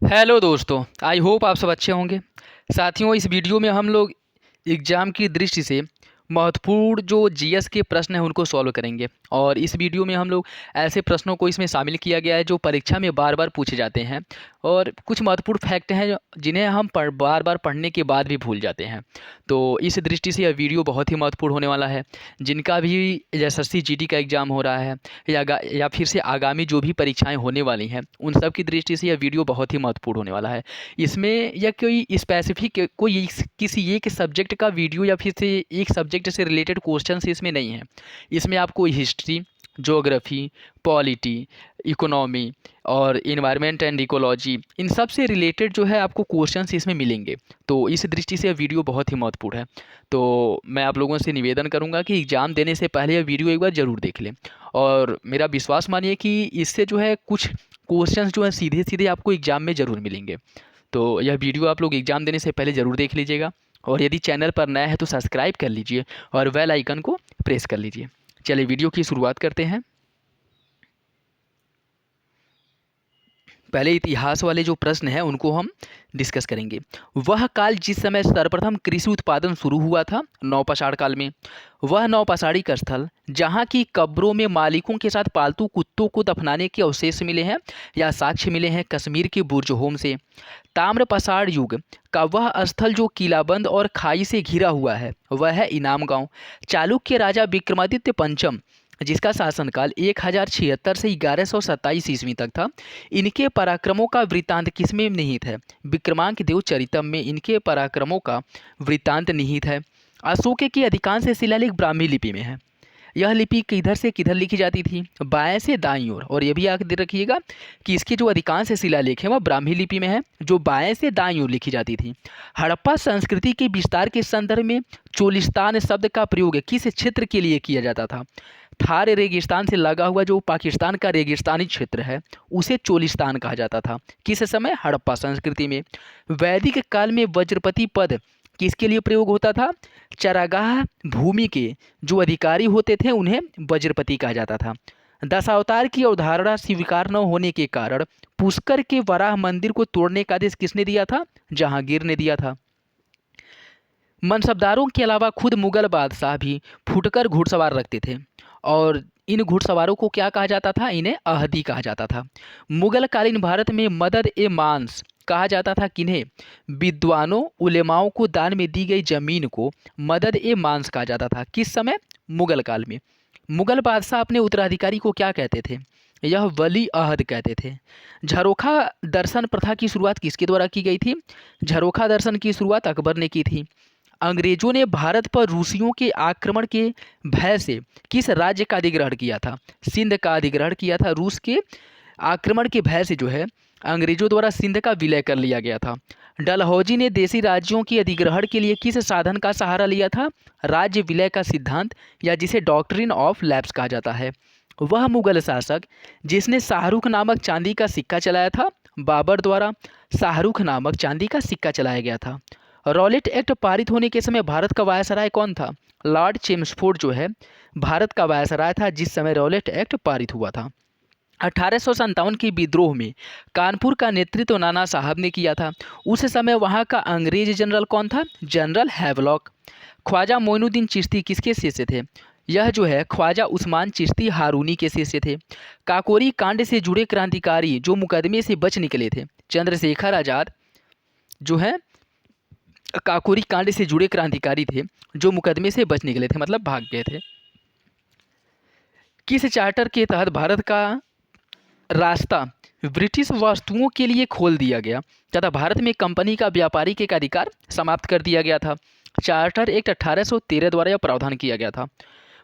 Hello दोस्तों, I hope आप सब अच्छे होंगे। साथियों, इस वीडियो में हम लोग एग्ज़ाम की दृष्टि से महत्वपूर्ण जो जीएस के प्रश्न हैं उनको सॉल्व करेंगे। और इस वीडियो में हम लोग ऐसे प्रश्नों को इसमें शामिल किया गया है जो परीक्षा में बार बार पूछे जाते हैं और कुछ महत्वपूर्ण फैक्ट हैं जिन्हें हम बार बार पढ़ने के बाद भी भूल जाते हैं। तो इस दृष्टि से यह वीडियो बहुत ही महत्वपूर्ण होने वाला है। जिनका भी एसएससी जीडी का एग्ज़ाम हो रहा है या फिर से आगामी जो भी परीक्षाएं होने वाली हैं उन सब की दृष्टि से यह वीडियो बहुत ही महत्वपूर्ण होने वाला है। इसमें यह कोई स्पेसिफिक किसी एक सब्जेक्ट का वीडियो या फिर से एक सब्जेक्ट से रिलेटेड क्वेश्चन इसमें नहीं है। इसमें आपको हिस्ट्री, ज्योग्राफी, पॉलिटी, इकोनॉमी और इन्वायरमेंट एंड इकोलॉजी, इन सब से रिलेटेड जो है आपको क्वेश्चंस इसमें मिलेंगे। तो इस दृष्टि से यह वीडियो बहुत ही महत्वपूर्ण है। तो मैं आप लोगों से निवेदन करूंगा कि एग्ज़ाम देने से पहले यह वीडियो एक बार ज़रूर देख लें। और मेरा विश्वास मानिए कि इससे जो है कुछ क्वेश्चंस जो है सीधे सीधे आपको एग्ज़ाम में ज़रूर मिलेंगे। तो यह वीडियो आप लोग एग्ज़ाम देने से पहले ज़रूर देख लीजिएगा। और यदि चैनल पर नया है तो सब्सक्राइब कर लीजिए और बेल आइकन को प्रेस कर लीजिए। चलिए वीडियो की शुरुआत करते हैं। पहले इतिहास वाले जो प्रश्न हैं उनको हम डिस्कस करेंगे। वह काल जिस समय सर्वप्रथम कृषि उत्पादन शुरू हुआ था, नवपाषाण काल में। वह नवपाषाणी का स्थल जहाँ की कब्रों में मालिकों के साथ पालतू कुत्तों को दफनाने के अवशेष मिले हैं या साक्ष्य मिले हैं कश्मीर के बुर्ज से। ताम्रपाषाण युग का वह स्थल जो किलाबंद और खाई से घिरा हुआ है वह है इनाम गांव। चालुक्य राजा विक्रमादित्य पंचम जिसका शासनकाल 1076 से 1127 ईस्वी तक था, इनके पराक्रमों का वृत्तांत किसमें निहित है? विक्रमांक देव चरितम में इनके पराक्रमों का वृत्तांत निहित है। अशोक की अधिकांश शिलालेख ब्राह्मी लिपि में है। यह लिपि किधर से किधर लिखी जाती थी? बाएं से दाईं ओर। और यह भी याद रखिएगा कि इसके जो अधिकांश शिलालेख हैं वह ब्राह्मी लिपि में है जो बाएं से दाईं ओर लिखी जाती थी। हड़प्पा संस्कृति के विस्तार के संदर्भ में चोलिस्तान शब्द का प्रयोग किस क्षेत्र के लिए किया जाता था? थार रेगिस्तान से लगा हुआ जो पाकिस्तान का रेगिस्तानी क्षेत्र है उसे चोलिस्तान कहा जाता था। किस समय? हड़प्पा संस्कृति में। वैदिक काल में वज्रपति पद किसके लिए प्रयोग होता था? चरागाह भूमि के जो अधिकारी होते थे उन्हें वज्रपति कहा जाता था। दशावतार की अवधारणा स्वीकार न होने के कारण पुष्कर के वराह मंदिर को तोड़ने का आदेश किसने दिया था? जहांगीर ने दिया था। मनसबदारों के अलावा खुद मुगल बादशाह भी फुटकर घुड़सवार रखते थे और इन घुड़सवारों को क्या कहा जाता था? इन्हें अहदी कहा जाता था। मुगलकालीन भारत में मदद ए मांस कहा जाता था किन्हें? विद्वानों उलेमाओं को दान में दी गई जमीन को मदद ए मांस कहा जाता था। किस समय? मुगल काल में। मुगल बादशाह अपने उत्तराधिकारी को क्या कहते थे? यह वली अहद कहते थे। झरोखा दर्शन प्रथा की शुरुआत किसके द्वारा की गई थी? झरोखा दर्शन की शुरुआत अकबर ने की थी। अंग्रेजों ने भारत पर रूसियों के आक्रमण के भय से किस राज्य का अधिग्रहण किया था? सिंध का अधिग्रहण किया था। रूस के आक्रमण के भय से जो है अंग्रेजों द्वारा सिंध का विलय कर लिया गया था। डलहौजी ने देशी राज्यों के अधिग्रहण के लिए किस साधन का सहारा लिया था? राज्य विलय का सिद्धांत या जिसे डॉक्ट्रिन ऑफ लैप्स कहा जाता है। वह मुगल शासक जिसने शाहरुख नामक चांदी का सिक्का चलाया था, बाबर द्वारा शाहरुख नामक चांदी का सिक्का चलाया गया था। रॉलेट एक्ट पारित होने के समय भारत का वायसराय कौन था? लॉर्ड चेम्सफोर्ड जो है भारत का वायसराय था जिस समय रॉलेट एक्ट पारित हुआ था। 1857 के विद्रोह में कानपुर का नेतृत्व नाना साहब ने किया था। उस समय वहां का अंग्रेज जनरल कौन था? General Havelock. ख्वाजा मोइनुद्दीन चिश्ती किसके शिष्य थे? यह जो है ख्वाजा उस्मान चिश्ती हारूनी के शिष्य थे। काकोरी कांड से जुड़े क्रांतिकारी जो मुकदमे से बच निकले थे, चंद्रशेखर आजाद जो है काकोरी कांड से जुड़े क्रांतिकारी थे जो मुकदमे से बच निकले थे, मतलब भाग गए थे। किस चार्टर के तहत भारत का रास्ता ब्रिटिश वस्तुओं के लिए खोल दिया गया तथा भारत में कंपनी का व्यापारिक एक अधिकार समाप्त कर दिया गया था? चार्टर एक्ट 1813 द्वारा यह प्रावधान किया गया था।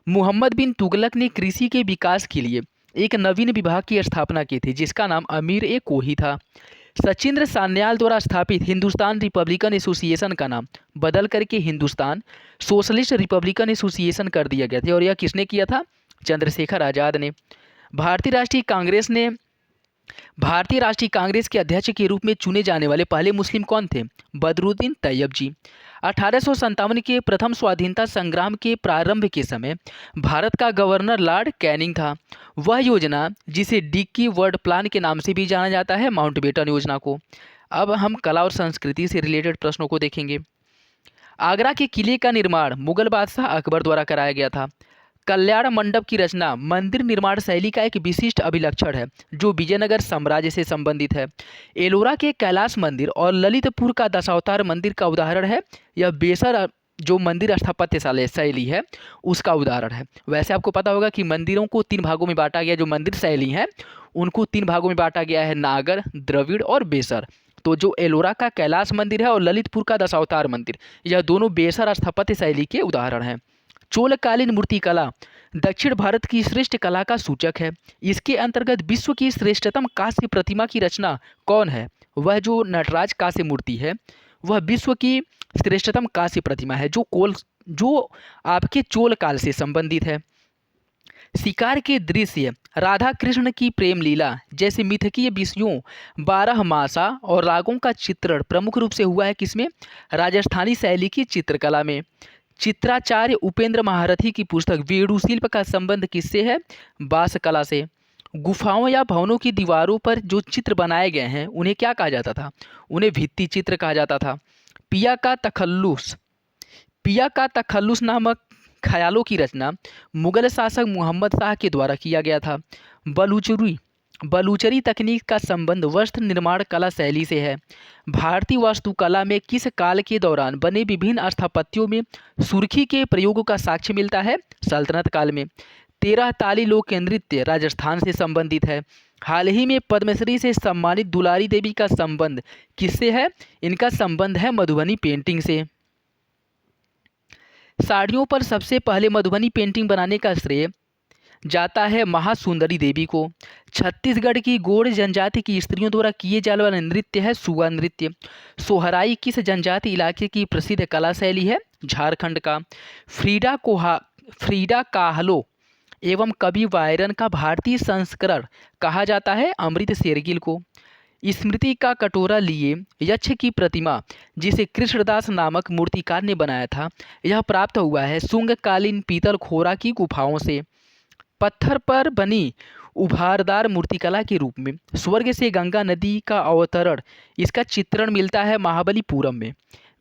मुहम्मद बिन तुगलक ने कृषि के विकास के लिए एक नवीन विभाग की स्थापना की थी जिसका नाम अमीर ए कोही था। सचिंद्र सान्याल द्वारा स्थापित हिंदुस्तान रिपब्लिकन एसोसिएशन का नाम बदल करके हिंदुस्तान सोशलिस्ट रिपब्लिकन एसोसिएशन कर दिया गया था और यह किसने किया था? चंद्रशेखर आज़ाद ने। भारतीय राष्ट्रीय कांग्रेस के अध्यक्ष के रूप में चुने जाने वाले पहले मुस्लिम कौन थे? बदरुद्दीन तैयब जी। 1857 के प्रथम स्वाधीनता संग्राम के प्रारंभ के समय भारत का गवर्नर लॉर्ड कैनिंग था। वह योजना जिसे डिक्की वर्ल्ड प्लान के नाम से भी जाना जाता है, माउंटबेटन योजना को अब हम कला और संस्कृति से रिलेटेड प्रश्नों को देखेंगे। आगरा के किले का निर्माण मुगल बादशाह अकबर द्वारा कराया गया था। कल्याण मंडप की रचना मंदिर निर्माण शैली का एक विशिष्ट अभिलक्षण है जो विजयनगर साम्राज्य से संबंधित है। एलोरा के कैलाश मंदिर और ललितपुर का दशावतार मंदिर का उदाहरण है। यह बेसर जो मंदिर स्थापत्य शैली है उसका उदाहरण है। वैसे आपको पता होगा कि मंदिरों को 3 भागों में बांटा गया, जो मंदिर शैली है उनको 3 भागों में बांटा गया है, नागर, द्रविड़ और बेसर। तो जो एलोरा का कैलाश मंदिर है और ललितपुर का दशावतार मंदिर, यह दोनों बेसर स्थापत्य शैली के उदाहरण हैं। चोलकालीन मूर्तिकला दक्षिण भारत की श्रेष्ठ कला का सूचक है। इसके अंतर्गत विश्व की श्रेष्ठतम कांस्य प्रतिमा की रचना कौन है? वह जो नटराज कांस्य मूर्ति है वह विश्व की श्रेष्ठतम कांस्य प्रतिमा है जो आपके चोल काल से संबंधित है। शिकार के दृश्य, राधा कृष्ण की प्रेम लीला जैसे मिथकीय विषयों, 12 मासा और रागों का चित्रण प्रमुख रूप से हुआ है किसमें? राजस्थानी शैली की चित्रकला में। चित्राचार्य उपेंद्र महारथी की पुस्तक वेणु शिल्प का संबंध किससे है? बांस कला से। गुफाओं या भवनों की दीवारों पर जो चित्र बनाए गए हैं उन्हें क्या कहा जाता था? उन्हें भित्ति चित्र कहा जाता था। पिया का तखल्लुस नामक ख्यालों की रचना मुगल शासक मोहम्मद शाह के द्वारा किया गया था। बलूचरी तकनीक का संबंध वस्त्र निर्माण कला शैली से है। भारतीय वास्तुकला में किस काल के दौरान बने विभिन्न स्थापत्यों में सुर्खी के प्रयोग का साक्ष्य मिलता है? सल्तनत काल में। 13 ताली लोक नृत्य राजस्थान से संबंधित है। हाल ही में पद्मश्री से सम्मानित दुलारी देवी का संबंध किससे है? इनका संबंध है मधुबनी पेंटिंग से। साड़ियों पर सबसे पहले मधुबनी पेंटिंग बनाने का श्रेय जाता है महासुंदरी देवी को। छत्तीसगढ़ की गोंड जनजाति की स्त्रियों द्वारा किए जाने वाला नृत्य है सुगा नृत्य। सोहराई किस जनजाति इलाके की प्रसिद्ध कला शैली है? झारखंड का। फ्रीडा काहलो एवं कवि वायरन का भारतीय संस्करण कहा जाता है अमृत शेरगिल को। स्मृति का कटोरा लिए यक्ष की प्रतिमा जिसे कृष्णदास नामक मूर्तिकार ने बनाया था, यह प्राप्त हुआ है शुंगकालीन पीतल खोरा की गुफाओं से। पत्थर पर बनी उभारदार मूर्तिकला के रूप में स्वर्ग से गंगा नदी का अवतरण, इसका चित्रण मिलता है महाबलीपुरम में।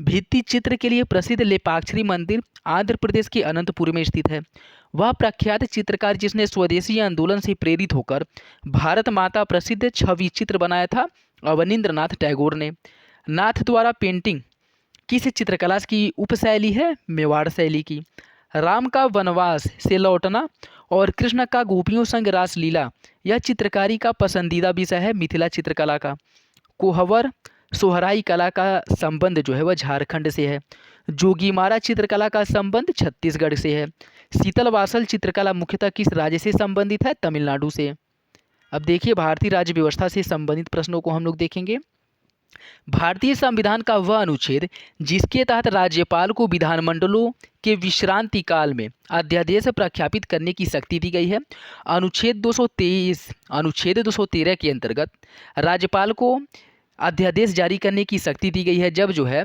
भित्ति चित्र के लिए प्रसिद्ध लेपाक्षरी मंदिर आंध्र प्रदेश के अनंतपुर में स्थित है। वह प्रख्यात चित्रकार जिसने स्वदेशी आंदोलन से प्रेरित होकर भारत माता प्रसिद्ध छवि चित्र बनाया था, अवनींद्रनाथ टैगोर ने। नाथ द्वारा पेंटिंग किस चित्रकला की उपशैली है? मेवाड़ शैली की। राम का वनवास से लौटना और कृष्ण का गोपियों संग रासलीला, यह चित्रकारी का पसंदीदा विषय है मिथिला चित्रकला का। कोहवर सोहराई कला का संबंध जो है वह झारखंड से है। जोगीमारा चित्रकला का संबंध छत्तीसगढ़ से है। शीतलवासल चित्रकला मुख्यतः किस राज्य से संबंधित है? तमिलनाडु से। अब देखिए भारतीय राज्य व्यवस्था से संबंधित प्रश्नों को हम लोग देखेंगे। भारतीय संविधान का वह अनुच्छेद जिसके तहत राज्यपाल को विधानमंडलों के विश्रांति काल में अध्यादेश प्रख्यापित करने की शक्ति दी गई है। अनुच्छेद 213 के अंतर्गत राज्यपाल को अध्यादेश जारी करने की शक्ति दी गई है जब जो है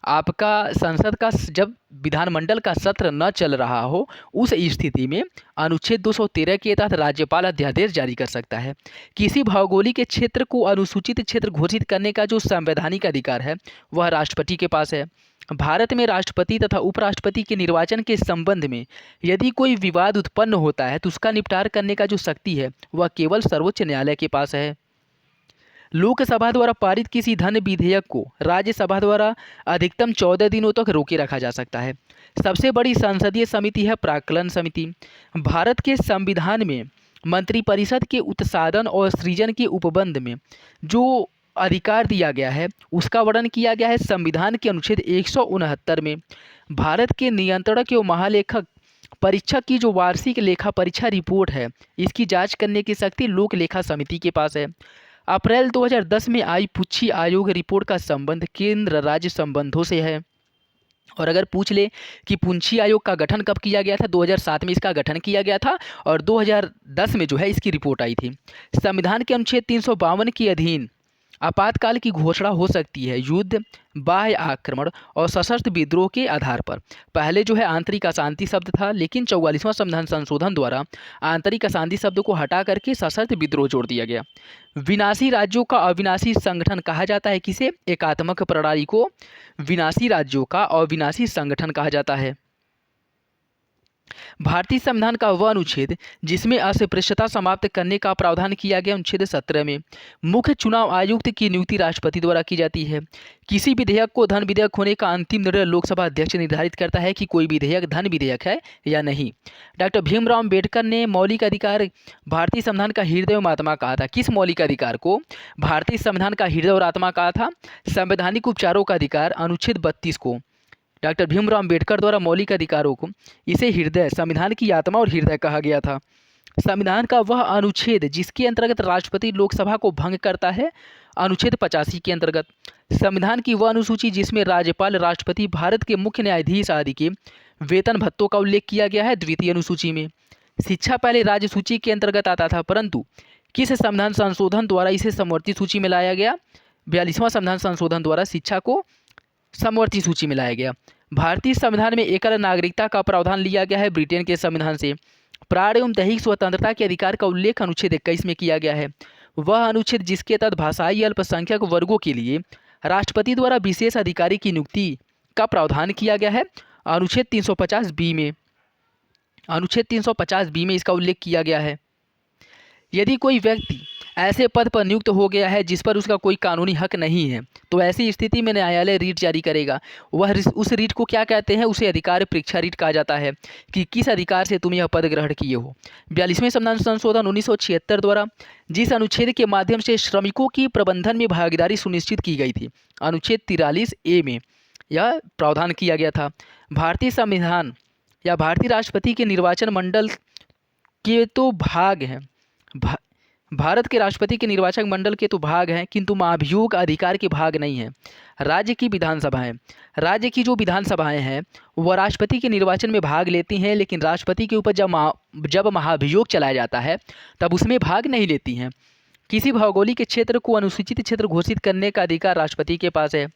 आपका संसद का जब विधानमंडल का सत्र न चल रहा हो, उस स्थिति में अनुच्छेद 213 के तहत राज्यपाल अध्यादेश जारी कर सकता है। किसी भौगोलिक क्षेत्र को अनुसूचित क्षेत्र घोषित करने का जो संवैधानिक अधिकार है वह राष्ट्रपति के पास है। भारत में राष्ट्रपति तथा उपराष्ट्रपति के निर्वाचन के संबंध में यदि कोई विवाद उत्पन्न होता है तो उसका निपटान करने का जो शक्ति है वह केवल सर्वोच्च न्यायालय के पास है। लोकसभा द्वारा पारित किसी धन विधेयक को राज्यसभा द्वारा अधिकतम 14 दिनों तक रोके रखा जा सकता है। सबसे बड़ी संसदीय समिति है प्राक्कलन समिति। भारत के संविधान में मंत्रिपरिषद के उत्साधन और सृजन के उपबंध में जो अधिकार दिया गया है उसका वर्णन किया गया है संविधान के अनुच्छेद 169 में। भारत के नियंत्रणक एवं महालेखक परीक्षक की जो वार्षिक लेखा परीक्षा रिपोर्ट है, इसकी जांच करने की शक्ति लोक लेखा समिति के पास है। अप्रैल 2010 में आई पुच्छी आयोग रिपोर्ट का संबंध केंद्र राज्य संबंधों से है। और अगर पूछ ले कि पुंछी आयोग का गठन कब किया गया था, 2007 में इसका गठन किया गया था और 2010 में जो है इसकी रिपोर्ट आई थी। संविधान के अनुच्छेद 352 के अधीन आपातकाल की घोषणा हो सकती है युद्ध, बाह्य आक्रमण और सशस्त्र विद्रोह के आधार पर। पहले जो है आंतरिक अशांति शब्द था, लेकिन 44वां संविधान संशोधन द्वारा आंतरिक अशांति शब्द को हटा करके सशस्त्र विद्रोह जोड़ दिया गया। विनाशी राज्यों का अविनाशी संगठन कहा जाता है किसे? एकात्मक प्रणाली को विनाशी राज्यों का अविनाशी संगठन कहा जाता है। भारतीय संविधान का वह अनुच्छेद जिसमें अस्पृश्यता समाप्त करने का प्रावधान किया गया, अनुच्छेद 17 में मुख्य चुनाव आयुक्त की नियुक्ति राष्ट्रपति द्वारा की जाती है। किसी विधेयक को धन विधेयक होने का अंतिम निर्णय लोकसभा अध्यक्ष निर्धारित करता है कि कोई विधेयक धन विधेयक है या नहीं। डॉक्टर भीमराव अम्बेडकर ने मौलिक अधिकार भारतीय संविधान का हृदय और आत्मा कहा था। किस मौलिक अधिकार को भारतीय संविधान का हृदय और आत्मा कहा था? संवैधानिक उपचारों का अधिकार, अनुच्छेद 32 को डॉक्टर भीमराव अम्बेडकर द्वारा मौलिक अधिकारों को इसे हृदय, संविधान की आत्मा और हृदय कहा गया था। संविधान का वह अनुच्छेद जिसके अंतर्गत राष्ट्रपति लोकसभा को भंग करता है, अनुच्छेद 85 के अंतर्गत। संविधान की वह अनुसूची जिसमें राज्यपाल, राष्ट्रपति, भारत के मुख्य न्यायाधीश आदि के वेतन भत्तों का उल्लेख किया गया है, द्वितीय अनुसूची में। शिक्षा पहले राज्य सूची के अंतर्गत आता था, परंतु किस संविधान संशोधन द्वारा इसे समवर्ती सूची में लाया गया? 42वां संविधान संशोधन द्वारा शिक्षा को समवर्ती सूची में लाया गया। भारतीय संविधान में एकल नागरिकता का प्रावधान लिया गया है ब्रिटेन के संविधान से। प्राण एवं दैहिक स्वतंत्रता के अधिकार का उल्लेख अनुच्छेद 21 में किया गया है। वह अनुच्छेद जिसके तहत भाषाई अल्पसंख्यक वर्गों के लिए राष्ट्रपति द्वारा विशेष अधिकारी की नियुक्ति का प्रावधान किया गया है, अनुच्छेद 350 में। अनुच्छेद 350 में इसका उल्लेख किया गया है। यदि कोई व्यक्ति ऐसे पद पर नियुक्त हो गया है जिस पर उसका कोई कानूनी हक नहीं है, तो ऐसी स्थिति में न्यायालय रीट जारी करेगा। उस रीट को क्या कहते हैं? उसे अधिकार परीक्षा रीट कहा जाता है कि किस अधिकार से तुम यह पद ग्रहण किए हो। 42वें संविधान संशोधन 1976 द्वारा जिस अनुच्छेद के माध्यम से श्रमिकों की प्रबंधन में भागीदारी सुनिश्चित की गई थी, अनुच्छेद 43A में यह प्रावधान किया गया था। भारतीय संविधान या भारतीय राष्ट्रपति के निर्वाचन मंडल के तो भाग हैं, भारत के राष्ट्रपति के निर्वाचक मंडल के तो भाग हैं, किंतु महाभियोग अधिकार के भाग नहीं हैं। राज्य की विधानसभाएं, राज्य की जो विधानसभाएं हैं वह राष्ट्रपति के निर्वाचन में भाग लेती हैं, लेकिन राष्ट्रपति के ऊपर जब महाभियोग चलाया जाता है तब उसमें भाग नहीं लेती हैं। किसी भौगोलिक क्षेत्र को अनुसूचित क्षेत्र घोषित करने का अधिकार राष्ट्रपति के पास है।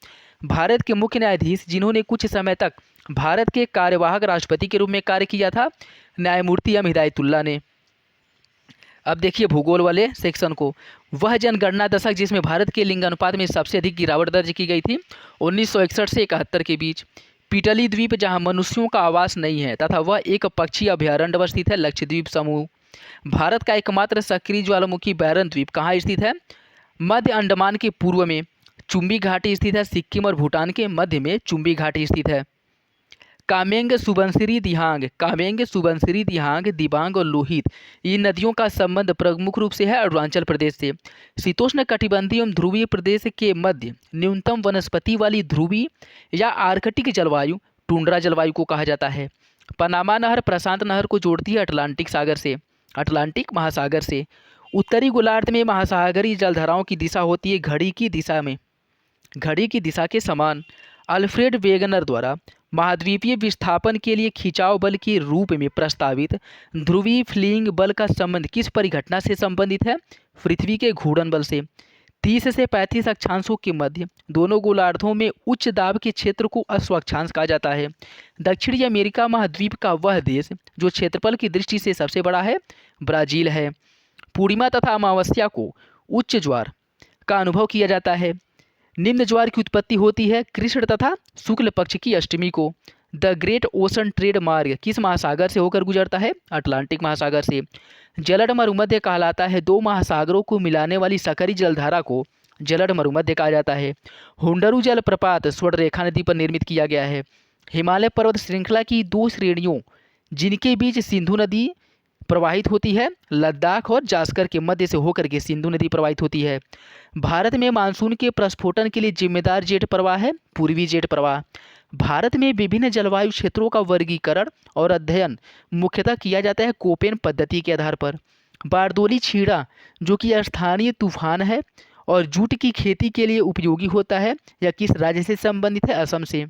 भारत के मुख्य न्यायाधीश जिन्होंने कुछ समय तक भारत के कार्यवाहक राष्ट्रपति के रूप में कार्य किया था, न्यायमूर्ति एम हिदायतुल्लाह ने। अब देखिए भूगोल वाले सेक्शन को। वह जनगणना दशक जिसमें भारत के लिंग अनुपात में सबसे अधिक गिरावट दर्ज की गई थी, 1961 से 71 के बीच। पिटली द्वीप जहां मनुष्यों का आवास नहीं है तथा वह एक पक्षी अभयारण्य स्थित है, लक्षद्वीप समूह। भारत का एकमात्र सक्रिय ज्वालामुखी बैरन द्वीप कहाँ स्थित है? मध्य अंडमान के पूर्व में चुंबी घाटी स्थित है। सिक्किम और भूटान के मध्य में चुंबी घाटी स्थित है। कामेंग, सुबनसिरी, दिहांग, दिबांग और लोहित, ये नदियों का संबंध प्रमुख रूप से है अरुणाचल प्रदेश से। शीतोष्ण कटिबंधीय एवं ध्रुवीय प्रदेश के मध्य न्यूनतम वनस्पति वाली ध्रुवीय या आर्कटिक जलवायु टुंड्रा जलवायु को कहा जाता है। पनामा नहर प्रशांत नहर को जोड़ती है अटलांटिक महासागर से। उत्तरी गोलार्ध में महासागरीय जलधाराओं की दिशा होती है घड़ी की दिशा के समान। अल्फ्रेड वेगनर द्वारा महाद्वीपीय विस्थापन के लिए खिंचाव बल के रूप में प्रस्तावित ध्रुवीय फ्लीइंग बल का संबंध किस परिघटना से संबंधित है? पृथ्वी के घूर्णन बल से। 30 से 35 अक्षांशों के मध्य दोनों गोलार्धों में उच्च दाब के क्षेत्र को अश्वक्षांश कहा जाता है। दक्षिणी अमेरिका महाद्वीप का वह देश जो क्षेत्रफल की दृष्टि से सबसे बड़ा है, ब्राज़ील है। पूर्णिमा तथा अमावस्या को उच्च ज्वार का अनुभव किया जाता है। निम्न ज्वार की उत्पत्ति होती है कृष्ण तथा शुक्ल पक्ष की अष्टमी को। द ग्रेट ओशन ट्रेड मार्ग किस महासागर से होकर गुजरता है? अटलांटिक महासागर से। जलद मरुमध्य कहलाता है। दो महासागरों को मिलाने वाली सकरी जलधारा को जलद मरुमध्य कहा जाता है। हुंडरू जलप्रपात स्वर्णरेखा नदी पर निर्मित किया गया है। हिमालय पर्वत श्रृंखला की दो श्रेणियों जिनके बीच सिंधु नदी प्रवाहित होती है, लद्दाख और जास्कर के मध्य से होकर के सिंधु नदी प्रवाहित होती है। भारत में मानसून के प्रस्फोटन के लिए जिम्मेदार जेट प्रवाह है पूर्वी जेट प्रवाह। भारत में विभिन्न जलवायु क्षेत्रों का वर्गीकरण और अध्ययन मुख्यतः किया जाता है कोपेन पद्धति के आधार पर। बारदोली छीड़ा जो कि स्थानीय तूफान है और जूट की खेती के लिए उपयोगी होता है, यह किस राज्य से संबंधित है? असम से।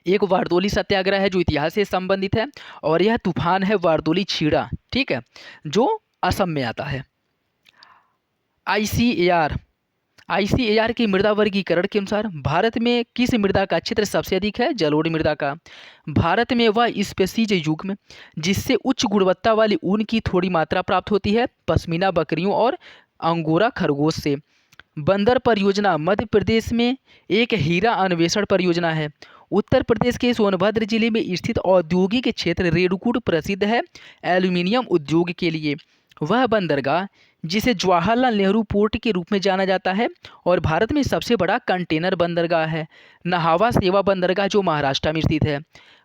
एक वारदोली सत्याग्रह है जो इतिहास से संबंधित है और यह तूफान है वारदोली छीड़ा, ठीक है, जो असम में आता है। ICAR ICAR की मृदा वर्गीकरण के अनुसार भारत में किस मृदा का क्षेत्र सबसे अधिक है? जलोढ़ मृदा का। भारत में वह स्पेसीज युग में जिससे उच्च गुणवत्ता वाली ऊन की थोड़ी मात्रा प्राप्त होती है, पश्मीना बकरियों और अंगोरा खरगोश से। बंदर परियोजना मध्य प्रदेश में एक हीरा अन्वेषण परियोजना है। उत्तर प्रदेश के सोनभद्र जिले में स्थित औद्योगिक क्षेत्र रेणुकूट प्रसिद्ध है एल्यूमीनियम उद्योग के लिए। वह बंदरगाह जिसे जवाहरलाल नेहरू पोर्ट के रूप में जाना जाता है और भारत में सबसे बड़ा कंटेनर बंदरगाह है। नाहवा सेवा बंदरगाह जो महाराष्ट्र में स्थित है।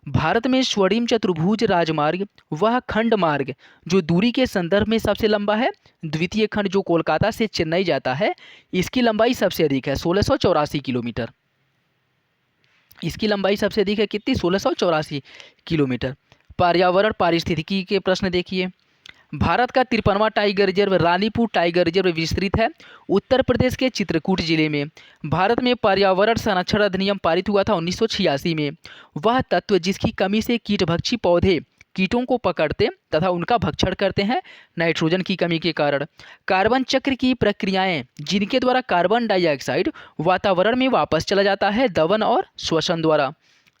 भारत में स्वर्णिम चतुर्भुज राजमार्ग वह खंड मार्ग जो दूरी के संदर्भ में सबसे लंबा है। द्वितीय खंड जो कोलकाता से चेन्नई जाता है, इसकी लंबाई सबसे अधिक है 1684 किलोमीटर। इसकी लंबाई सबसे अधिक है कितनी? 1684 किलोमीटर। पर्यावरण पारिस्थितिकी के प्रश्न देखिए। भारत का 53वां tiger reserve Ranipur tiger reserve विस्तृत है उत्तर प्रदेश के चित्रकूट जिले में। भारत में पर्यावरण संरक्षण अधिनियम पारित हुआ था 1986 में। वह तत्व जिसकी कमी से कीटभक्षी पौधे कीटों को पकड़ते तथा उनका भक्षण करते हैं नाइट्रोजन की कमी के कारण। कार्बन चक्र की प्रक्रियाएं जिनके द्वारा कार्बन डाइऑक्साइड वातावरण में वापस चला जाता है दवन और श्वसन द्वारा।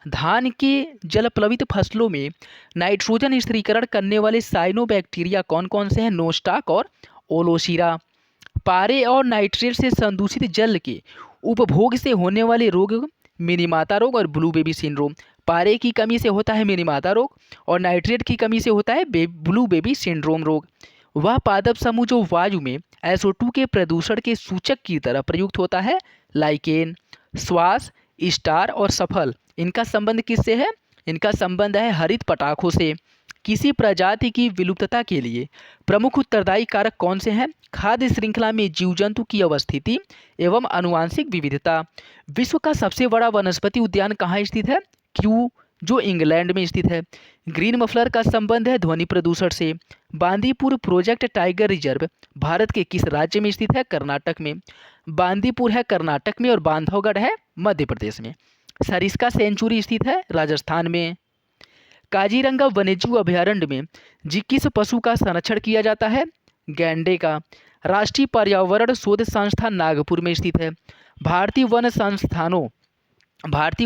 धान के जलप्लवित फसलों में नाइट्रोजन स्थिरीकरण करने वाले साइनोबैक्टीरिया कौन कौन से हैं? नोस्टाक और ओलोसीरा। पारे और नाइट्रेट से संदूषित जल के उपभोग से होने वाले रोग मिनीमाता रोग और ब्लू बेबी सिंड्रोम। पारे की कमी से होता है मिनीमाता रोग और नाइट्रेट की कमी से होता है ब्लू बेबी सिंड्रोम रोग। वह पादप समूह जो वायु में SO2 के प्रदूषण के सूचक की तरह प्रयुक्त होता है लाइकेन। श्वास, स्टार और सफल इनका संबंध किससे है? इनका संबंध है हरित पटाखों से। किसी प्रजाति की विलुप्तता के लिए प्रमुख उत्तरदायी कारक कौन से हैं? खाद्य श्रृंखला में जीव जंतु की अवस्थिति एवं आनुवांशिक विविधता। विश्व का सबसे बड़ा वनस्पति उद्यान कहाँ स्थित है? क्यू जो इंग्लैंड में स्थित है। ग्रीन मफलर का संबंध है ध्वनि प्रदूषण से। Bandipur project tiger reserve Bharat के किस राज्य में स्थित है? कर्नाटक में। बांदीपुर है कर्नाटक में और बांधवगढ़ है मध्य प्रदेश में। सरिस्का सेंचुरी स्थित है राजस्थान में। काजीरंगा वन्यजीव अभयारण्य में किस पशु का संरक्षण किया जाता है? गैंडे का। राष्ट्रीय पर्यावरण शोध संस्थान नागपुर में स्थित है। भारतीय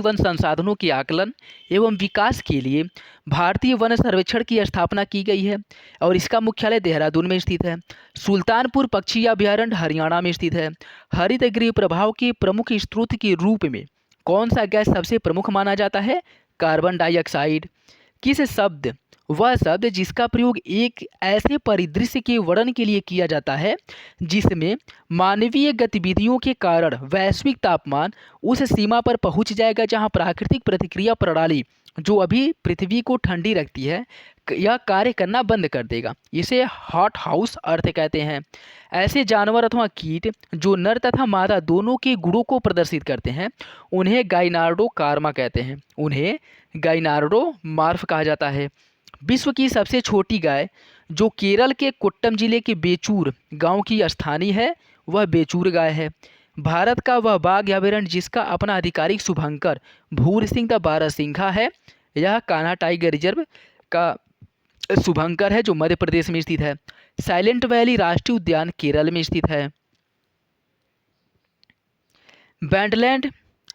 वन संसाधनों के आकलन एवं विकास के लिए भारतीय वन सर्वेक्षण की स्थापना की गई है और इसका मुख्यालय देहरादून में स्थित है। सुल्तानपुर पक्षी अभयारण्य हरियाणा में स्थित है। हरित गृह प्रभाव के प्रमुख स्रोत के रूप में कौन सा गैस सबसे प्रमुख माना जाता है? Carbon dioxide. किस शब्द वह शब्द जिसका प्रयोग एक ऐसे परिदृश्य के वर्णन के लिए किया जाता है जिसमें मानवीय गतिविधियों के कारण वैश्विक तापमान उस सीमा पर पहुंच जाएगा जहां प्राकृतिक प्रतिक्रिया प्रणाली जो अभी पृथ्वी को ठंडी रखती है यह कार्य करना बंद कर देगा। इसे हॉट हाउस अर्थ कहते हैं। ऐसे जानवर अथवा कीट जो नर तथा मादा दोनों के गुणों को प्रदर्शित करते हैं उन्हें गाइनार्डो कार्मा कहते हैं। उन्हें गाइनार्डो मार्फ कहा जाता है। विश्व की सबसे छोटी गाय जो केरल के कोट्टम जिले के बेचूर गांव की स्थानीय है वह बेचूर गाय है। भारत का वह बाघ अभयारण्य जिसका अपना आधिकारिक शुभंकर भूर सिंह द बारहसिंघा है यह कान्हा टाइगर रिजर्व का शुभंकर है जो मध्य प्रदेश में स्थित है। साइलेंट वैली राष्ट्रीय उद्यान केरल में स्थित है।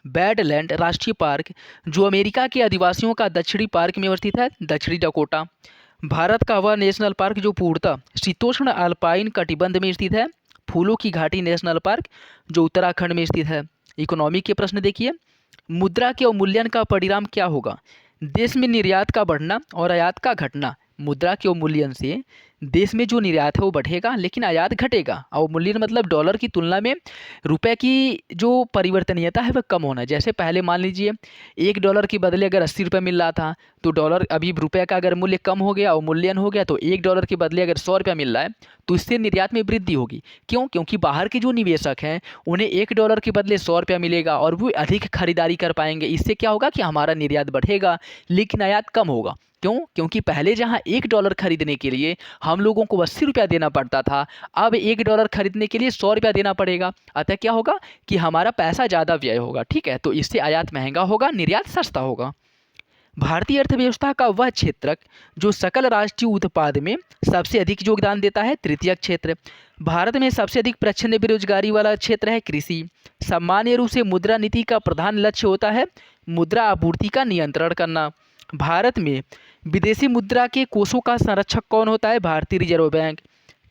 बैडलैंड राष्ट्रीय पार्क जो अमेरिका के आदिवासियों का दक्षिणी पार्क में अवस्थित है दक्षिणी डकोटा। भारत का वह नेशनल पार्क जो पूर्णतः शीतोष्ण अल्पाइन कटिबंध में स्थित है फूलों की घाटी नेशनल पार्क जो उत्तराखंड में स्थित है। इकोनॉमी के प्रश्न देखिए। मुद्रा के अवमूल्यन का परिणाम क्या होगा? देश में निर्यात का बढ़ना और आयात का घटना। मुद्रा के अवमूल्यन से देश में जो निर्यात है वो बढ़ेगा लेकिन आयात घटेगा। अवमूल्यन मतलब डॉलर की तुलना में रुपए की जो परिवर्तनीयता है वह कम होना। जैसे पहले मान लीजिए $1 के बदले अगर 80 रुपये मिल रहा था तो डॉलर अभी रुपये का अगर मूल्य कम हो गया अवमूल्यन हो गया तो $1 के बदले अगर 100 रुपया मिल रहा है तो इससे निर्यात में वृद्धि होगी। क्यों? क्योंकि बाहर के जो निवेशक हैं उन्हें $1 के बदले 100 रुपया मिलेगा और वो अधिक खरीदारी कर पाएंगे। इससे क्या होगा कि हमारा निर्यात बढ़ेगा लेकिन आयात कम होगा। क्यों? क्योंकि पहले जहां $1 खरीदने के लिए हम लोगों को 80 रुपया देना पड़ता था अब $1 खरीदने के लिए 100 रुपया देना पड़ेगा। अतः क्या होगा कि हमारा पैसा ज़्यादा व्यय होगा। ठीक है, तो इससे आयात महंगा होगा निर्यात सस्ता होगा। भारतीय अर्थव्यवस्था का वह क्षेत्रक जो सकल राष्ट्रीय उत्पाद में सबसे अधिक योगदान देता है। तृतीयक क्षेत्र, भारत में सबसे अधिक प्रचंड बेरोजगारी वाला क्षेत्र है कृषि। सामान्य रूप से मुद्रा नीति का प्रधान लक्ष्य होता है मुद्रा आपूर्ति का नियंत्रण करना। भारत में विदेशी मुद्रा के कोषों का संरक्षक कौन होता है? भारतीय रिजर्व बैंक।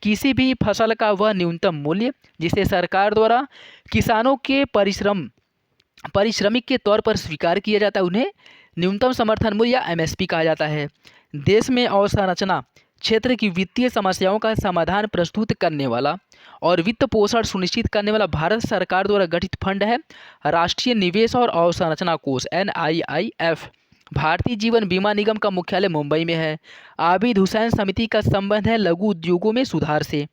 किसी भी फसल का वह न्यूनतम मूल्य जिसे सरकार द्वारा किसानों के पारिश्रमिक के तौर पर स्वीकार किया जाता है उन्हें न्यूनतम समर्थन मूल्य या एमएसपी कहा जाता है। देश में अवसंरचना क्षेत्र की वित्तीय समस्याओं का समाधान प्रस्तुत करने वाला और वित्त पोषण सुनिश्चित करने वाला भारत सरकार द्वारा गठित फंड है राष्ट्रीय निवेश और अवसंरचना कोष NIIF। भारतीय जीवन बीमा निगम का मुख्यालय मुंबई में है। आबिद हुसैन समिति का संबंध है लघु उद्योगों में सुधार से।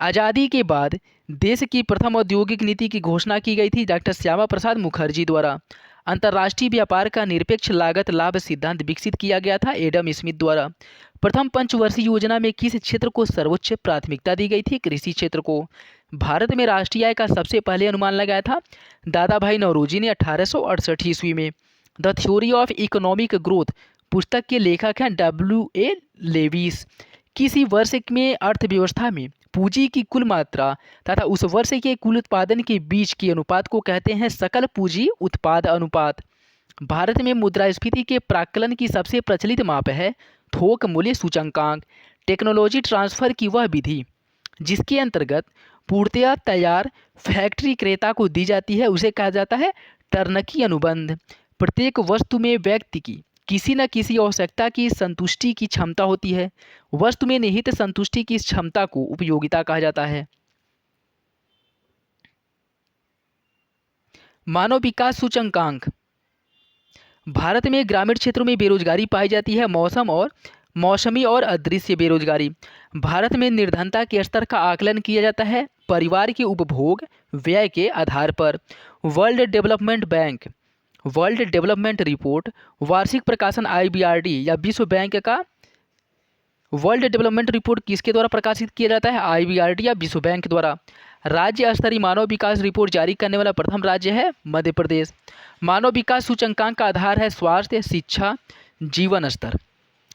आज़ादी के बाद देश की प्रथम औद्योगिक नीति की घोषणा की गई थी डॉक्टर श्यामा प्रसाद मुखर्जी द्वारा। अंतर्राष्ट्रीय व्यापार का निरपेक्ष लागत लाभ सिद्धांत विकसित किया गया था एडम स्मिथ द्वारा। प्रथम पंचवर्षीय योजना में किस क्षेत्र को सर्वोच्च प्राथमिकता दी गई थी? कृषि क्षेत्र को। भारत में राष्ट्रीय आय का सबसे पहले अनुमान लगाया था दादा भाई नौरोजी ने 1868 ईस्वी में। The theory of economic growth पुस्तक के लेखक हैं WA लेविस। किसी वर्ष में अर्थव्यवस्था में पूंजी की कुल मात्रा तथा उस वर्ष के कुल उत्पादन के बीच के अनुपात को कहते हैं सकल पूंजी उत्पाद अनुपात। भारत में मुद्रास्फीति के प्राक्कलन की सबसे प्रचलित माप है थोक मूल्य सूचकांक। टेक्नोलॉजी ट्रांसफर की वह विधि जिसके अंतर्गत पूर्णतया तैयार फैक्ट्री क्रेता को दी जाती है उसे कहा जाता है टर्नकी अनुबंध। प्रत्येक वस्तु में व्यक्ति की किसी न किसी आवश्यकता की संतुष्टि की क्षमता होती है। वस्तु में निहित संतुष्टि की इस क्षमता को उपयोगिता कहा जाता है। मानव विकास सूचकांक। भारत में ग्रामीण क्षेत्रों में बेरोजगारी पाई जाती है मौसमी और अदृश्य बेरोजगारी। भारत में निर्धनता के स्तर का आकलन किया जाता है परिवार के उपभोग व्यय के आधार पर। वर्ल्ड डेवलपमेंट रिपोर्ट वार्षिक प्रकाशन IBRD या विश्व बैंक का वर्ल्ड डेवलपमेंट रिपोर्ट किसके द्वारा प्रकाशित किया जाता है? IBRD या विश्व बैंक द्वारा। राज्य स्तरीय मानव विकास रिपोर्ट जारी करने वाला प्रथम राज्य है मध्य प्रदेश। मानव विकास सूचकांक का आधार है स्वास्थ्य, शिक्षा, जीवन स्तर।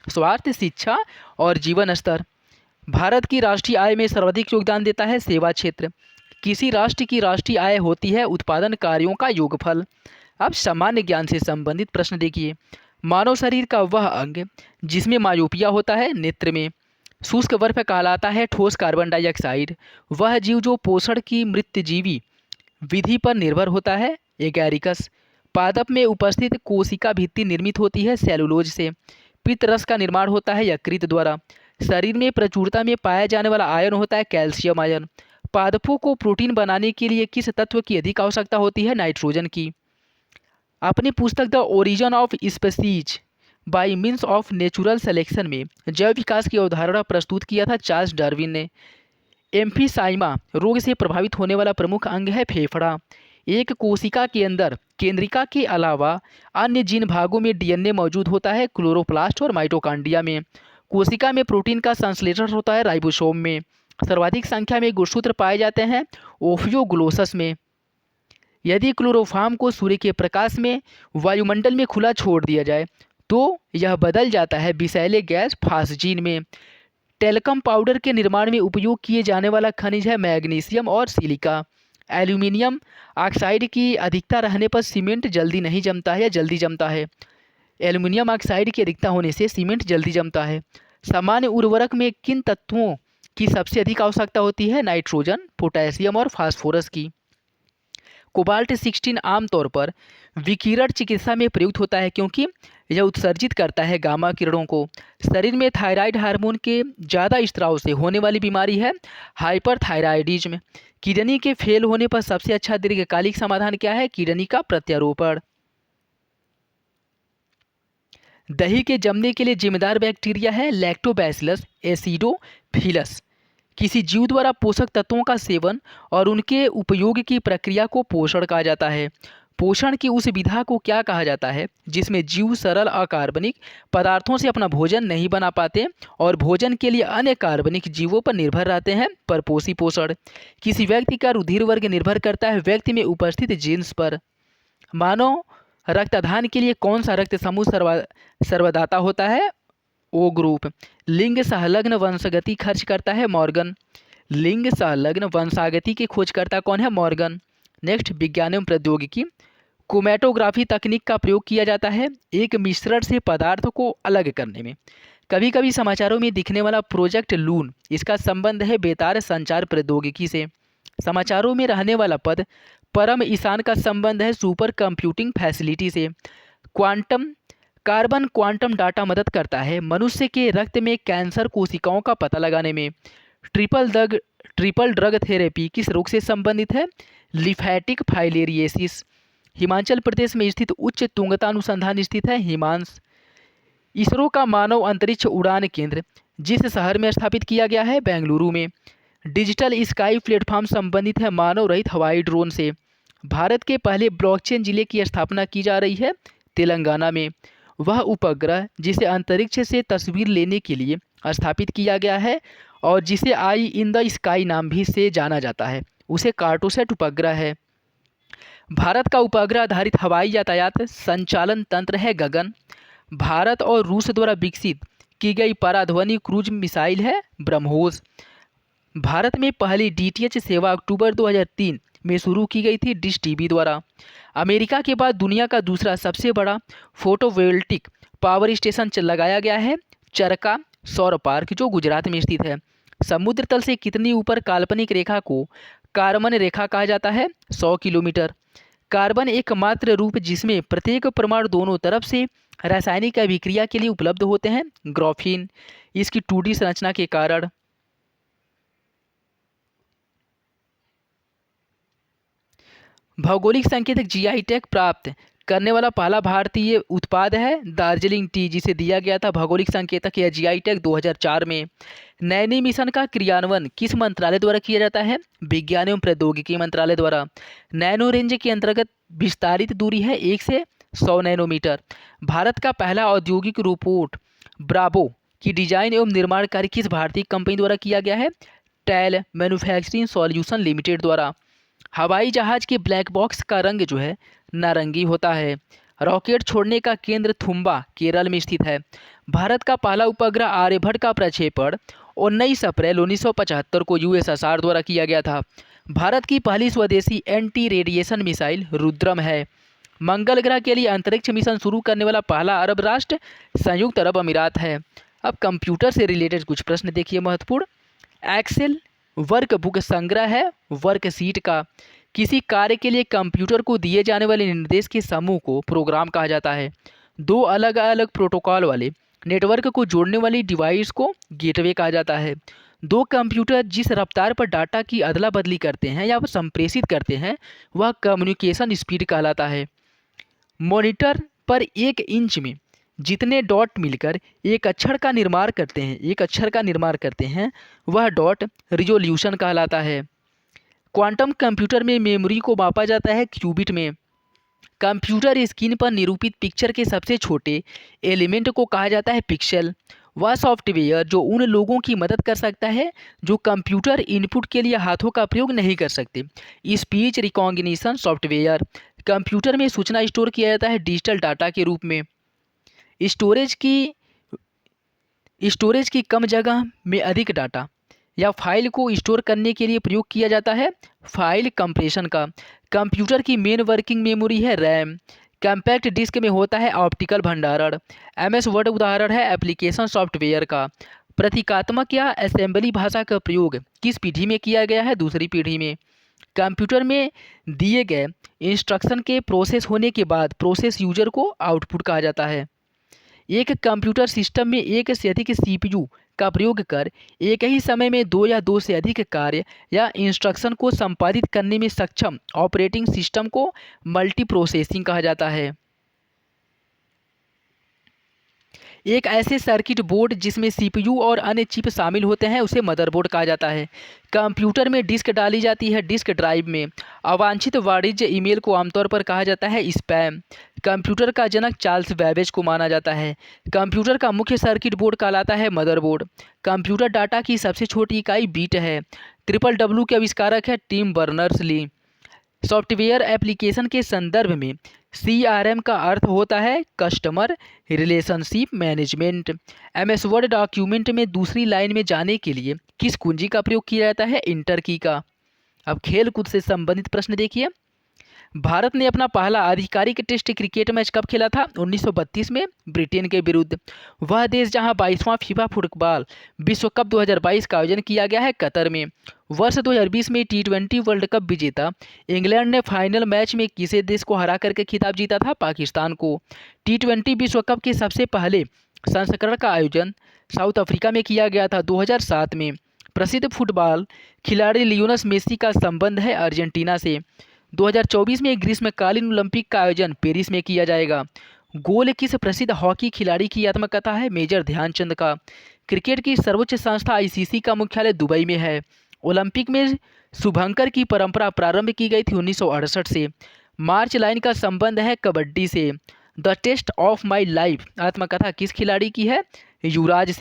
स्वास्थ्य, शिक्षा और जीवन स्तर। भारत की राष्ट्रीय आय में सर्वाधिक योगदान देता है सेवा क्षेत्र। किसी राष्ट्र की राष्ट्रीय आय होती है उत्पादन कार्यों का योगफल। अब सामान्य ज्ञान से संबंधित प्रश्न देखिए। मानव शरीर का वह अंग जिसमें मायोपिया होता है नेत्र में। शुष्क बर्फ कहलाता है ठोस कार्बन डाइऑक्साइड। वह जीव जो पोषण की मृतजीवी विधि पर निर्भर होता है एगैरिकस। पादप में उपस्थित कोशिका भित्ति निर्मित होती है सेलुलोज से। पित्त रस का निर्माण होता है यकृत द्वारा। शरीर में प्रचुरता में पाया जाने वाला आयन होता है कैल्शियम आयन। पादपों को प्रोटीन बनाने के लिए किस तत्व की अधिक आवश्यकता होती है? नाइट्रोजन की। अपनी पुस्तक the origin of species bye means of natural selection में जैव विकास की अवधारणा प्रस्तुत किया था चार्ल्स डार्विन ने। एम्फीसाइमा रोग से प्रभावित होने वाला प्रमुख अंग है फेफड़ा। एक कोशिका के अंदर केंद्रिका के अलावा अन्य जिन भागों में DNA मौजूद होता है क्लोरोप्लास्ट और माइटोकॉन्ड्रिया में। कोशिका में प्रोटीन का संश्लेषण होता है राइबोसोम में। सर्वाधिक संख्या में गुणसूत्र पाए जाते हैं ओफियोग्लोसस में। यदि क्लोरोफॉर्म को सूर्य के प्रकाश में वायुमंडल में खुला छोड़ दिया जाए तो यह बदल जाता है विषैले गैस फास्जीन में। टेल्कम पाउडर के निर्माण में उपयोग किए जाने वाला खनिज है मैग्नीशियम और सिलिका। एल्यूमिनियम ऑक्साइड की अधिकता रहने पर सीमेंट जल्दी नहीं जमता है या जल्दी जमता है। एल्यूमिनियम ऑक्साइड की अधिकता होने से सीमेंट जल्दी जमता है। सामान्य उर्वरक में किन तत्वों की सबसे अधिक आवश्यकता होती है? नाइट्रोजन, पोटेशियम और फास्फोरस की। कोबाल्ट 16 आमतौर पर विकिरण चिकित्सा में प्रयुक्त होता है क्योंकि यह उत्सर्जित करता है गामा किरणों को। शरीर में थायराइड हार्मोन के ज़्यादा स्त्राव से होने वाली बीमारी है हाइपरथायराइडिज्म। किडनी के फेल होने पर सबसे अच्छा दीर्घकालिक समाधान क्या है? किडनी का प्रत्यारोपण। दही के जमने के लिए जिम्मेदार बैक्टीरिया है लैक्टोबैसिलस एसिडोफिलस। किसी जीव द्वारा पोषक तत्वों का सेवन और उनके उपयोग की प्रक्रिया को पोषण कहा जाता है। पोषण की उस विधा को क्या कहा जाता है जिसमें जीव सरल अकार्बनिक पदार्थों से अपना भोजन नहीं बना पाते और भोजन के लिए अन्य कार्बनिक जीवों पर निर्भर रहते हैं? परपोषी पोषण। किसी व्यक्ति का रुधिर वर्ग निर्भर करता है व्यक्ति में उपस्थित जीन्स पर। मानव रक्तदान के लिए कौन सा रक्त समूह सर्वदाता होता है? O group. लिंग संलग्न वंशगति खर्च करता है? मॉर्गन। लिंग संलग्न वंशागति के खोजकर्ता कौन है? मॉर्गन। नेक्स्ट, विज्ञान एवं प्रौद्योगिकी। क्रोमैटोग्राफी तकनीक का प्रयोग किया जाता है एक मिश्रण से पदार्थ को अलग करने में। कभी कभी समाचारों में दिखने वाला प्रोजेक्ट लून, इसका संबंध है बेतार संचार प्रौद्योगिकी से। समाचारों में रहने वाला पद परम ईशान का संबंध है सुपर कंप्यूटिंग फैसिलिटी से। कार्बन क्वांटम डाटा मदद करता है मनुष्य के रक्त में कैंसर कोशिकाओं का पता लगाने में। ट्रिपल ड्रग थेरेपी किस रोग से संबंधित है? लिम्फेटिक फाइलेरियोसिस। हिमाचल प्रदेश में स्थित उच्च तुंगता अनुसंधान स्थित है? हिमांस। इसरो का मानव अंतरिक्ष उड़ान केंद्र जिस शहर में स्थापित किया गया है? बेंगलुरु में। डिजिटल स्काई प्लेटफॉर्म संबंधित है मानव रहित हवाई ड्रोन से। भारत के पहले ब्लॉकचेन जिले की स्थापना की जा रही है? तेलंगाना में। वह उपग्रह जिसे अंतरिक्ष से तस्वीर लेने के लिए स्थापित किया गया है और जिसे आई इन द स्काई नाम भी से जाना जाता है, उसे कार्टोसैट उपग्रह है। भारत का उपग्रह आधारित हवाई यातायात संचालन तंत्र है गगन। भारत और रूस द्वारा विकसित की गई पराध्वनि क्रूज मिसाइल है ब्रह्मोस। भारत में पहली डीटीएच सेवा अक्टूबर 2003 में शुरू की गई थी डिश टीवी द्वारा। अमेरिका के बाद दुनिया का दूसरा सबसे बड़ा फोटोवोल्टिक पावर स्टेशन लगाया गया है चरका सौर पार्क, जो गुजरात में स्थित है। समुद्र तल से कितनी ऊपर काल्पनिक रेखा को कार्बन रेखा कहा जाता है? 100 किलोमीटर। कार्बन एकमात्र रूप जिसमें प्रत्येक परमाणु दोनों तरफ से रासायनिक अभिक्रिया के लिए उपलब्ध होते हैं? ग्राफीन। इसकी 2D संरचना के कारण। भौगोलिक संकेतक जीआई टैग प्राप्त करने वाला पहला भारतीय उत्पाद है दार्जिलिंग टी, जिसे दिया गया था भौगोलिक संकेतक या जीआई टैग 2004 में। नैनी मिशन का क्रियान्वयन किस मंत्रालय द्वारा किया जाता है? विज्ञान एवं प्रौद्योगिकी मंत्रालय द्वारा। नैनो रेंज के अंतर्गत विस्तारित दूरी है 1 से 100 नैनोमीटर। भारत का पहला औद्योगिक रोबोट ब्रावो की डिजाइन एवं निर्माण कार्य किस भारतीय कंपनी द्वारा किया गया है? टेल मैन्युफैक्चरिंग सॉल्यूशन लिमिटेड द्वारा। हवाई जहाज के ब्लैक बॉक्स का रंग जो है नारंगी होता है। रॉकेट छोड़ने का केंद्र थुम्बा केरल में स्थित है। भारत का पहला उपग्रह आर्यभट्ट का प्रक्षेपण 19 अप्रैल 1975 को यूएसएसआर द्वारा किया गया था। भारत की पहली स्वदेशी एंटी रेडिएशन मिसाइल रुद्रम है। मंगल ग्रह के लिए अंतरिक्ष मिशन शुरू करने वाला पहला अरब राष्ट्र संयुक्त अरब अमीरात है। अब कंप्यूटर से रिलेटेड कुछ प्रश्न देखिए महत्वपूर्ण। एक्सेल वर्कबुक संग्रह है वर्कशीट का। किसी कार्य के लिए कंप्यूटर को दिए जाने वाले निर्देश के समूह को प्रोग्राम कहा जाता है। दो अलग अलग प्रोटोकॉल वाले नेटवर्क को जोड़ने वाली डिवाइस को गेटवे कहा जाता है। दो कंप्यूटर जिस रफ्तार पर डाटा की अदला बदली करते हैं या संप्रेषित करते हैं वह कम्युनिकेशन स्पीड कहलाता है। मॉनिटर पर 1 इंच में जितने डॉट मिलकर एक अक्षर का निर्माण करते हैं वह डॉट रिजोल्यूशन कहलाता है। क्वांटम कंप्यूटर में मेमोरी को मापा जाता है क्यूबिट में। कंप्यूटर स्क्रीन पर निरूपित पिक्चर के सबसे छोटे एलिमेंट को कहा जाता है पिक्सेल। वह सॉफ्टवेयर जो उन लोगों की मदद कर सकता है जो कंप्यूटर इनपुट के लिए हाथों का प्रयोग नहीं कर सकते। Speech recognition software. कंप्यूटर में सूचना स्टोर किया जाता है डिजिटल डाटा के रूप में। स्टोरेज की कम जगह में अधिक डाटा या फाइल को स्टोर करने के लिए प्रयोग किया जाता है फाइल कंप्रेशन का। कंप्यूटर की मेन वर्किंग मेमोरी है रैम। कॉम्पैक्ट डिस्क में होता है ऑप्टिकल भंडारण। एमएस वर्ड उदाहरण है एप्लीकेशन सॉफ्टवेयर का। प्रतीकात्मक या असेंबली भाषा का प्रयोग किस पीढ़ी में किया गया है? दूसरी पीढ़ी में। कंप्यूटर में दिए गए इंस्ट्रक्शन के प्रोसेस होने के बाद प्रोसेस यूजर को आउटपुट कहा जाता है। एक कंप्यूटर सिस्टम में एक से अधिक सीपीयू का प्रयोग कर एक ही समय में 2 या 2 से अधिक कार्य या इंस्ट्रक्शन को संपादित करने में सक्षम ऑपरेटिंग सिस्टम को मल्टीप्रोसेसिंग कहा जाता है। एक ऐसे सर्किट बोर्ड जिसमें सीपीयू और अन्य चिप शामिल होते हैं उसे मदरबोर्ड कहा जाता है। कंप्यूटर में डिस्क डाली जाती है डिस्क ड्राइव में। अवांछित वाणिज्य ईमेल को आमतौर पर कहा जाता है स्पैम। कंप्यूटर का जनक चार्ल्स बैबेज को माना जाता है। कंप्यूटर का मुख्य सर्किट बोर्ड कहलाता है मदरबोर्ड। कंप्यूटर डाटा की सबसे छोटी इकाई बीट है। ट्रिपल डब्ल्यू के आविष्कारक है Tim Berners Lee. Software application के संदर्भ में CRM का अर्थ होता है customer relationship management. MS word document में दूसरी लाइन में जाने के लिए किस कुंजी का प्रयोग किया जाता है? इंटर की का। अब खेल कूद से संबंधित प्रश्न देखिए, भारत ने अपना पहला आधिकारिक टेस्ट क्रिकेट मैच कब खेला था? 1932 में ब्रिटेन के विरुद्ध। वह देश जहां 22वां फीफा फुटबॉल विश्व कप 2022 का आयोजन किया गया है, कतर में। वर्ष 2020 में T20 वर्ल्ड कप विजेता इंग्लैंड ने फाइनल मैच में किसे देश को हरा करके खिताब जीता था? पाकिस्तान को। T20 विश्व कप के सबसे पहले संस्करण का आयोजन साउथ अफ्रीका में किया गया था 2007 में। प्रसिद्ध फुटबॉल खिलाड़ी लियोनेल मेसी का संबंध है अर्जेंटीना से। 2024 में ग्रीष्मकालीन ओलंपिक का आयोजन पेरिस में किया जाएगा। गोल किस प्रसिद्ध हॉकी खिलाड़ी की आत्मकथा है? मेजर ध्यानचंद का। क्रिकेट की सर्वोच्च संस्था ICC का मुख्यालय दुबई में है। ओलंपिक में शुभंकर की परंपरा प्रारंभ की गई थी 1968 से। मार्च लाइन का संबंध है कबड्डी से। The test of my life आत्मकथा किस खिलाड़ी की है? युवराज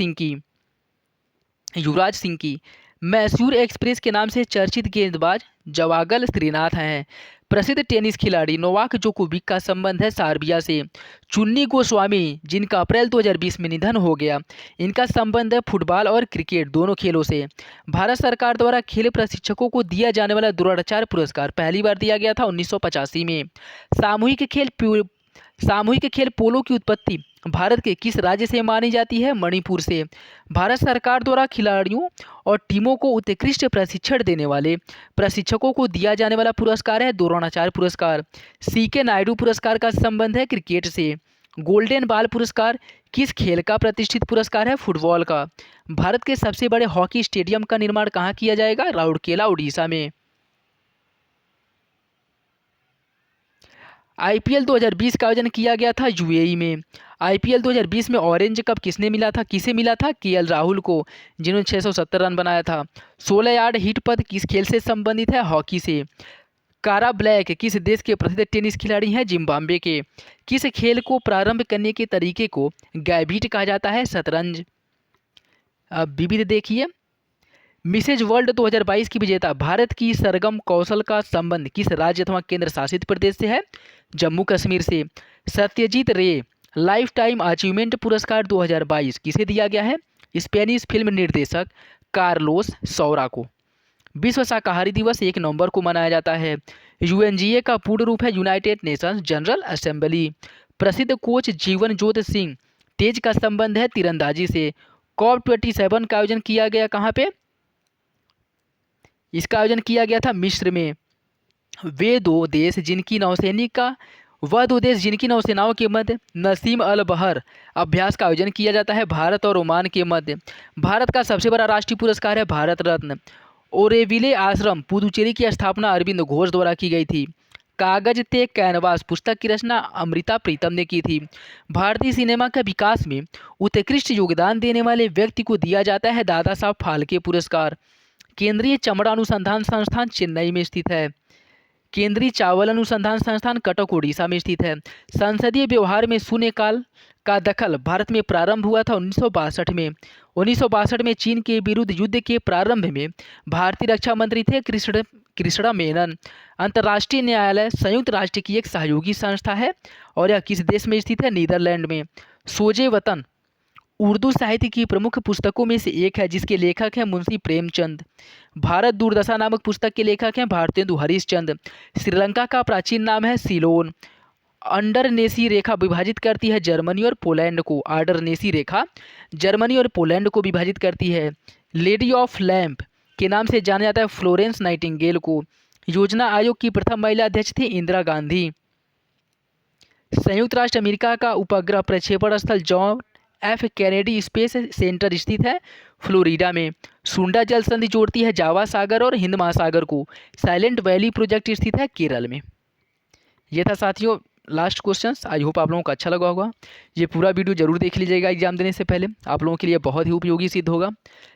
सिंह की। मैसूर एक्सप्रेस के नाम से चर्चित गेंदबाज जवागल श्रीनाथ हैं। प्रसिद्ध टेनिस खिलाड़ी नोवाक जोकोविक का संबंध है सर्बिया से। चुन्नी गोस्वामी, जिनका अप्रैल 2020 में निधन हो गया, इनका संबंध है फुटबॉल और क्रिकेट दोनों खेलों से। भारत सरकार द्वारा खेल प्रशिक्षकों को दिया जाने वाला द्रोणाचार्य पुरस्कार पहली बार दिया गया था 1985 में। सामूहिक खेल पोलो की उत्पत्ति भारत के किस राज्य से मानी जाती है? मणिपुर से। भारत सरकार द्वारा खिलाड़ियों और टीमों को उत्कृष्ट प्रशिक्षण देने वाले प्रशिक्षकों को दिया जाने वाला पुरस्कार है द्रोणाचार्य पुरस्कार। CK नायडू पुरस्कार का संबंध है क्रिकेट से। गोल्डन बॉल पुरस्कार किस खेल का प्रतिष्ठित पुरस्कार है? फुटबॉल का। भारत के सबसे बड़े हॉकी स्टेडियम का निर्माण कहाँ किया जाएगा? राउरकेला उड़ीसा में। IPL 2020 का आयोजन किया गया था UAE में। IPL 2020 में ऑरेंज कप किसे मिला था? KL राहुल को, जिन्होंने 670 रन बनाया था। 16 यार्ड हिट पद किस खेल से संबंधित है? हॉकी से। कारा ब्लैक किस देश के प्रसिद्ध टेनिस खिलाड़ी हैं? जिम्बाब्वे के। किस खेल को प्रारंभ करने के तरीके को गैबिट कहा जाता है? शतरंज। अब विविध देखिए, मिसेज वर्ल्ड 2022 की विजेता भारत की सरगम कौशल का संबंध किस राज्य अथवा केंद्र शासित प्रदेश से है? जम्मू कश्मीर से। सत्यजीत रे लाइफ टाइम अचीवमेंट पुरस्कार 2022 किसे दिया गया है? स्पेनिश फिल्म निर्देशक कार्लोस सौरा को। विश्व शाकाहारी दिवस 1 नवंबर को मनाया जाता है। UNGA का पूर्ण रूप है यूनाइटेड नेशंस जनरल असेंबली। प्रसिद्ध कोच जीवन जोत सिंह तेज का संबंध है तीरंदाजी से। COP27 का आयोजन किया गया कहाँ पे? इसका आयोजन किया गया था मिस्र में। वह दो देश जिनकी नौसेनाओं के मध्य नसीम अल बहर अभ्यास का आयोजन किया जाता है भारत और ओमान के मध्य। भारत का सबसे बड़ा राष्ट्रीय पुरस्कार है भारत रत्न। ओरेविले आश्रम पुदुचेरी की स्थापना अरविंद घोष द्वारा की गई थी। कागज ते कैनवास पुस्तक की रचना अमृता प्रीतम ने की थी। भारतीय सिनेमा के विकास में उत्कृष्ट योगदान देने वाले व्यक्ति को दिया जाता है दादा साहब फाल्के पुरस्कार। केंद्रीय चमड़ा अनुसंधान संस्थान चेन्नई में स्थित है। केंद्रीय चावल अनुसंधान संस्थान कटक उड़ीसा में स्थित है। संसदीय व्यवहार में शून्यकाल का दखल भारत में प्रारंभ हुआ था 1962 में। 1962 में चीन के विरुद्ध युद्ध के प्रारंभ में भारतीय रक्षा मंत्री थे कृष्णा मेनन। अंतर्राष्ट्रीय न्यायालय संयुक्त राष्ट्र की एक सहयोगी संस्था है और यह किस देश में स्थित है? नीदरलैंड में। सोजे वतन उर्दू साहित्य की प्रमुख पुस्तकों में से एक है, जिसके लेखक हैं मुंशी प्रेमचंद। भारत दुर्दशा नामक पुस्तक के लेखक हैं भारतेंदु हरिश्चंद्र। श्रीलंका का प्राचीन नाम है सीलोन। अंडरनेसी रेखा विभाजित करती है जर्मनी और पोलैंड को। अंडरनेसी रेखा जर्मनी और पोलैंड को विभाजित करती है। लेडी ऑफ लैंप के नाम से जाना जाता है फ्लोरेंस नाइटिंगेल को। योजना आयोग की प्रथम महिला अध्यक्ष थी इंदिरा गांधी। संयुक्त राष्ट्र अमेरिका का उपग्रह प्रक्षेपण स्थल John F Kennedy space centre स्थित है फ्लोरिडा में। सुंडा जल संधि जोड़ती है जावा सागर और हिंद महासागर को। साइलेंट वैली प्रोजेक्ट स्थित है केरल में। यह था साथियों लास्ट क्वेश्चंस। आई होप आप लोगों को अच्छा लगा होगा। ये पूरा वीडियो जरूर देख लीजिएगा एग्जाम देने से पहले, आप लोगों के लिए बहुत ही उपयोगी सिद्ध होगा।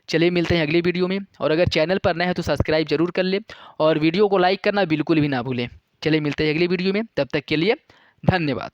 चलिए मिलते हैं अगले वीडियो में, और अगर चैनल पर नए हैं तो सब्सक्राइब जरूर कर ले और वीडियो को लाइक करना बिल्कुल भी ना भूलें। चलिए मिलते हैं अगले वीडियो में, तब तक के लिए धन्यवाद।